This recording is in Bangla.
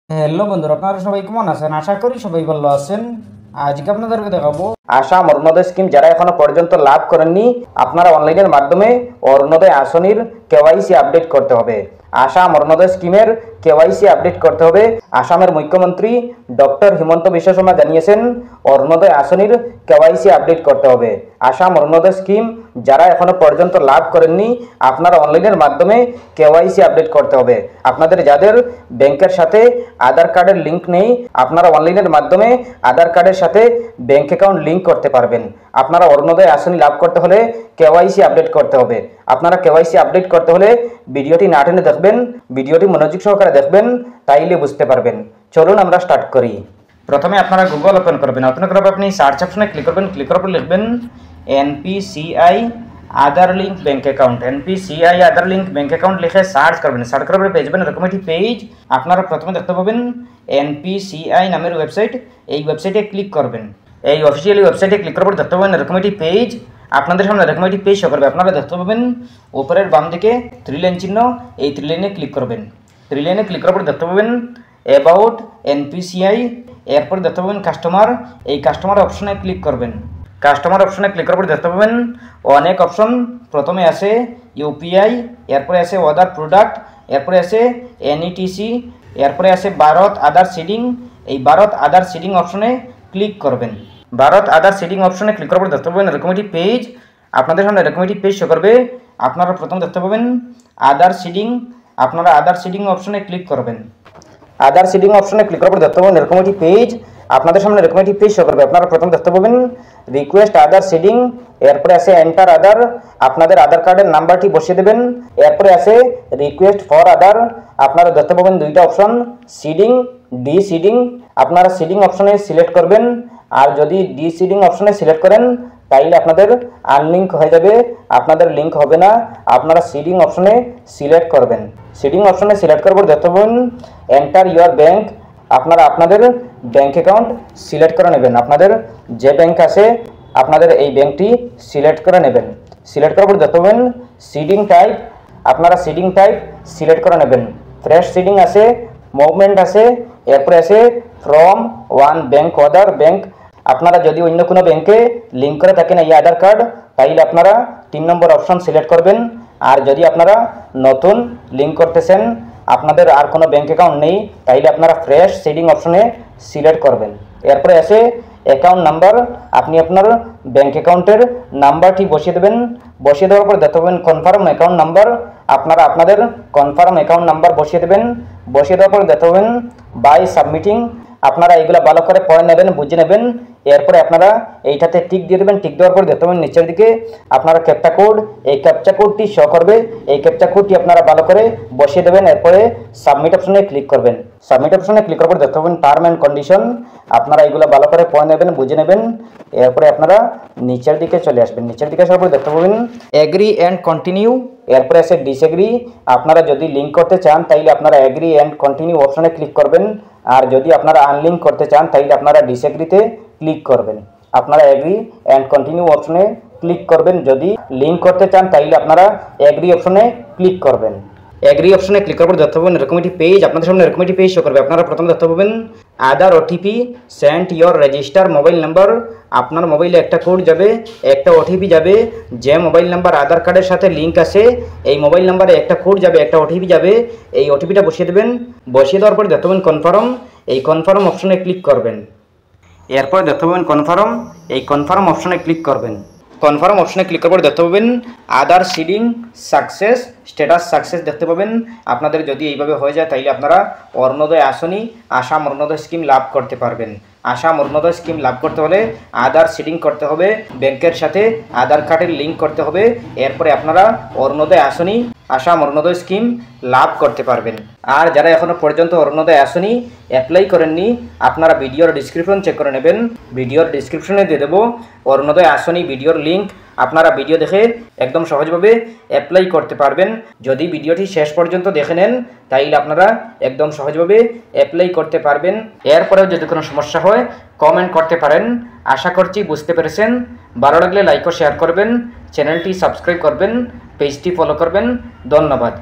হ্যালো বন্ধুরা, আপনারা সবাই কেমন আছেন? আশা করি সবাই ভালো আছেন। আজকে আপনাদেরকে দেখাবো আসাম অরুণোদয় স্কিম যারা এখনো পর্যন্ত লাভ করেননি, আপনারা অনলাইনের মাধ্যমে অরুণোদয় আসনির কেওয়াইসি আপডেট করতে হবে। আসাম অরুণোদয় স্কিমের কেওয়াইসি আপডেট করতে হবে। আসামের মুখ্যমন্ত্রী ডক্টর হিমন্ত বিশ্ব শর্মা জানিয়েছেন অরুণোদয় আসনির কেওয়াইসি আপডেট করতে হবে। আসাম অরুণোদয় স্কিম যারা এখনো পর্যন্ত লাভ করেননি, আপনারা অনলাইনের মাধ্যমে কেওয়াইসি আপডেট করতে হবে। আপনাদের যাদের ব্যাংকের সাথে আধার কার্ডের লিঙ্ক নেই, আপনারা অনলাইনের মাধ্যমে আধার কার্ডের সাথে ব্যাংক অ্যাকাউন্ট লিঙ্ক করতে পারবেন। আপনারা অরুণোদয় আসনি লাভ করতে হলে কেওয়াইসি আপডেট করতে হবে। আপনারা কেওয়াইসি আপডেট করতে হলে ভিডিওটি না টেনে দেখবেন, ভিডিওটি মনোযোগ সহকারে দেখবেন, তাইলে বুঝতে পারবেন। চলুন আমরা স্টার্ট করি। প্রথমে আপনারা গুগল ওপেন করবেন। ওপেন করার পর আপনি সার্চ অপশনে ক্লিক করবেন। ক্লিক করার পর লিখবেন NPCI আধার লিঙ্ক ব্যাঙ্ক অ্যাকাউন্ট। NPCI আধার লিঙ্ক ব্যাঙ্ক অ্যাকাউন্ট লিখে সার্চ করবেন। সার্চ করার পরে পেয়ে যাবেন এরকম একটি পেজ। আপনারা প্রথমে দেখতে পাবেন NPCI নামের ওয়েবসাইট। এই ওয়েবসাইটে ক্লিক করবেন। এই অফিসিয়ালি ওয়েবসাইটে ক্লিক করার পর দেখতে পাবেন এরকম একটি পেজ। আপনাদের সামনে এরকম একটি পেজ শো করবে। আপনারা দেখতে পাবেন উপরের বাম দিকে 3 লাইন চিহ্ন, এই 3 লাইনে ক্লিক করবেন। 3 লাইনে ক্লিক করার পর দেখতে পাবেন অ্যাবাউট NPCI, এরপর দেখতে পাবেন কাস্টমার। এই কাস্টমার অপশনে ক্লিক করবেন। কাস্টমার অপশনে ক্লিক করার পর দেখতে পাবেন অনেক অপশন। প্রথমে আছে UPI, এরপরে আছে আদার প্রোডাক্ট, এরপরে আছে NETC, এরপরে আছে ভারত আধার সিডিং। এই ভারত আধার সিডিং অপশনে ক্লিক করবেন। ভারত আধার সিডিং অপশনে ক্লিক করার পর দেখতে পাবেন এরকম একটি পেজ। আপনাদের সামনে এরকম একটি পেজ শো করবে। আপনারা প্রথম দেখতে পাবেন আধার সিডিং। আপনারা আধার সিডিং অপশনে ক্লিক করবেন। আধার সিডিং অপশনে ক্লিক করার পর দেখতে পাবেন এরকম একটি পেজ। আপনাদের সামনে এরকম একটি পেজ শো করবে। আপনারা প্রথম দেখতে পাবেন রিকোয়েস্ট আধার সিডিং, এরপরে আছে এন্টার আধার। আপনাদের আধার কার্ডের নাম্বারটি বসিয়ে দেবেন। এরপরে আছে রিকোয়েস্ট ফর আধার। আপনারা দেখতে পাবেন দুইটা অপশন, সিডিং, ডি সিডিং। আপনারা সিডিং অপশনে সিলেক্ট করবেন। আর যদি ডি সিডিং অপশনে সিলেক্ট করেন তাইলে আপনাদের আনলিঙ্ক হয়ে যাবে, আপনাদের লিঙ্ক হবে না। আপনারা সিডিং অপশনে সিলেক্ট করবেন। সিডিং অপশনে সিলেক্ট করার পর দেখতে পাবেন এন্টার ইউর ব্যাঙ্ক। আপনারা আপনাদের ব্যাঙ্ক অ্যাকাউন্ট সিলেক্ট করে নেবেন। আপনাদের যে ব্যাঙ্ক আছে আপনাদের এই ব্যাঙ্কটি সিলেক্ট করে নেবেন। সিলেক্ট করার পর দেখতে পাবেন সিডিং টাইপ। আপনারা সিডিং টাইপ সিলেক্ট করে নেবেন। ফ্রেশ সিডিং আছে, মুভমেন্ট আছে, এরপরে আছে from one bank other bank. আপনারা যদি অন্য কোনো ব্যাঙ্কে লিঙ্ক করে থাকেন এই আধার কার্ড, তাইলে আপনারা 3 নম্বর অপশন সিলেক্ট করবেন। আর যদি আপনারা নতুন লিঙ্ক করতেছেন, আপনাদের আর কোনো ব্যাঙ্ক অ্যাকাউন্ট নেই, তাইলে আপনারা ফ্রেশ সিডিং অপশনে সিলেক্ট করবেন। এরপরে আছে অ্যাকাউন্ট নাম্বার। আপনি আপনার ব্যাঙ্ক অ্যাকাউন্টের নাম্বারটি বসিয়ে দেবেন। বসিয়ে দেওয়ার পর দেখতে পাবেন কনফার্ম অ্যাকাউন্ট নাম্বার। আপনারা আপনাদের কনফার্ম অ্যাকাউন্ট নাম্বার বসিয়ে দেবেন। বসিয়ে দেওয়ার পর দেখতে পাবেন বাই সাবমিটিং। আপনারা এগুলো ভালো করে পড়ে নেবেন, বুঝে নেবেন। এরপরে আপনারা এইটাতে টিক দিয়ে দেবেন। টিক দেওয়ার পর দেখতে পাবেন নিচের দিকে আপনারা ক্যাপচা কোড, এই ক্যাপচা কোডটি শো করবে। এই ক্যাপচা কোডটি আপনারা ভালো করে বসিয়ে দেবেন। এরপরে সাবমিট অপশনে ক্লিক করবেন। সাবমিট অপশনে ক্লিক করার পর দেখতে পাবেন টার্ম অ্যান্ড কন্ডিশন। আপনারা এগুলো ভালো করে পড়ে নেবেন, বুঝে নেবেন। এরপরে আপনারা নিচের দিকে চলে আসবেন। নিচের দিকে আসার পর দেখতে পাবেন এগ্রি অ্যান্ড কন্টিনিউ, এরপরে আছে ডিসএগ্রি। আপনারা যদি লিঙ্ক করতে চান তাইলে আপনারা এগ্রি অ্যান্ড কন্টিনিউ অপশনে ক্লিক করবেন। আর যদি আপনারা আনলিঙ্ক করতে চান তাইলে আপনারা ডিসএগ্রিতে ক্লিক করবেন। আপনারা এগ্রি অ্যান্ড কন্টিনিউ অপশনে ক্লিক করবেন। যদি লিঙ্ক করতে চান তাইলে আপনারা এগ্রি অপশনে ক্লিক করবেন। এগ্রি অপশনে ক্লিক করার পর দেখতে পাবেন এরকম একটি পেজ। আপনাদের সামনে এরকম একটি পেজ শো করবে। আপনারা প্রথমে দেখতে পাবেন Aadhaar OTP sent your register mobile number. আপনার মোবাইলে একটা কোড যাবে, একটা ওটিপি যাবে। যে মোবাইল নাম্বার আধার কার্ডের সাথে লিঙ্ক আছে এই মোবাইল নাম্বারে একটা কোড যাবে, একটা ওটিপি যাবে। এই ওটিপিটা বসিয়ে দেবেন। বসিয়ে দেওয়ার পর দেখতে পাবেন কনফার্ম। এই কনফার্ম অপশনে ক্লিক করবেন। এরপর দেখতে পাবেন কনফার্ম। এই কনফার্ম অপশনে ক্লিক করবেন। কনফার্ম অপশনে ক্লিক করার পর দেখতে পাবেন আধার সিডিং সাকসেস, স্ট্যাটাস সাকসেস দেখতে পাবেন। আপনাদের যদি এইভাবে হয়ে যায় তাইলে আপনারা অরুণোদয় আসনি আসাম অরুণোদয় স্কিম লাভ করতে পারবেন। আসাম অরুণোদয় স্কিম লাভ করতে হলে আধার সিডিং করতে হবে, ব্যাংকের সাথে আধার কার্ডের লিঙ্ক করতে হবে। এরপরে আপনারা অরুণোদয় আসনি আসাম অরুণোদয় স্কিম লাভ করতে পারবেন। আর যারা এখনো পর্যন্ত অরুণোদয় আসনি অ্যাপ্লাই করেননি, আপনারা ভিডিওর ডিসক্রিপশন চেক করে নেবেন। ভিডিওর ডিসক্রিপশনে দিয়ে দেবো অরুণোদয় আসনি ভিডিওর লিঙ্ক। আপনারা ভিডিও দেখে একদম সহজভাবে অ্যাপ্লাই করতে পারবেন। যদি ভিডিওটি শেষ পর্যন্ত দেখে নেন তাইলে আপনারা একদম সহজভাবে অ্যাপ্লাই করতে পারবেন। এরপরেও যদি কোনো সমস্যা হয় কমেন্ট করতে পারেন। আশা করছি বুঝতে পেরেছেন। ভালো লাগলে লাইক ও শেয়ার করবেন, চ্যানেলটি সাবস্ক্রাইব করবেন, পেজটি ফলো করবেন। ধন্যবাদ।